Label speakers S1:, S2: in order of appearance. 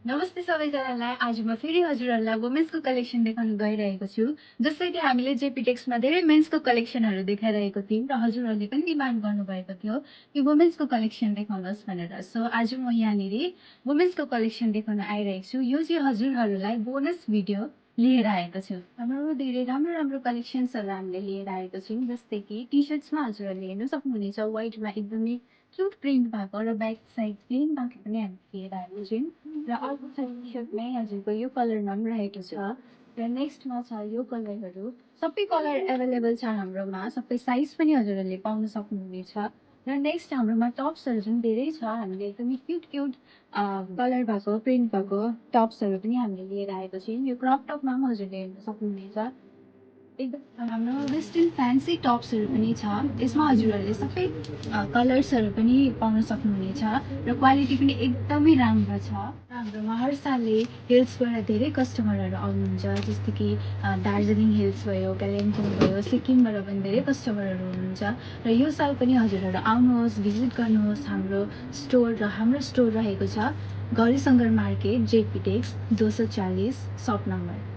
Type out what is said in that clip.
S1: नमस्ते सबैजनालाई। आज म फेरि हजुरहरूलाई वुमेन्सको कलेक्सन देखाउन गइरहेको छु। जस्तै कि हामीले जेपी धेरै मेन्सको कलेक्सनहरू देखाइरहेको थियौँ र हजुरहरूले पनि डिमान्ड गर्नुभएको थियो कि वुमेन्सको कलेक्सन देखाउनुहोस् भनेर। सो आज म यहाँनिर वुमेन्सको कलेक्सन देखाउन आइरहेको छु। यो चाहिँ हजुरहरूलाई बोनस भिडियो लिएर आएको छु। हाम्रो धेरै राम्रो राम्रो कलेक्सन्सहरू हामीले लिएर आएको छौँ। जस्तै कि टी सर्ट्समा हजुरहरूले हेर्न सक्नुहुनेछ, वाइटमा एकदमै क्युट प्रिन्ट भएको र ब्याक साइड प्लेन बाँकी पनि हामी लिएर आएको छौँ। र अर्को छ टी सर्टमै हजुरको यो कलरमा पनि रहेको छ। र नेक्स्टमा छ यो कलरहरू। सबै कलर एभाइलेबल छ हाम्रोमा, सबै साइज पनि हजुरहरूले पाउन सक्नुहुनेछ। र नेक्स्ट हाम्रोमा टप्सहरू पनि धेरै छ। हामीले एकदमै क्युट क्युट कलर भएको प्रिन्ट भएको टप्सहरू पनि हामीले लिएर आएको छौँ। यो क्रप टपमा पनि हजुरले हेर्न सक्नुहुनेछ। एकदम हाम्रोमा वेस्टर्न फ्यान्सी टप्सहरू पनि छ। यसमा हजुरहरूले सबै कलर्सहरू पनि पाउन सक्नुहुनेछ र क्वालिटी पनि एकदमै राम्रो छ। र हाम्रोमा हर सालले हिल्सबाट धेरै कस्टमरहरू आउनुहुन्छ। जस्तो कि दार्जिलिङ हिल्स भयो, कालिम्पोङ भयो, सिक्किमबाट पनि धेरै कस्टमरहरू हुनुहुन्छ। र यो साल पनि हजुरहरू आउनुहोस्, भिजिट गर्नुहोस् हाम्रो स्टोर। र हाम्रो स्टोर रहेको छ गौरीशङ्कर मार्केट, जेपी टेक्स 240 सप नम्बर।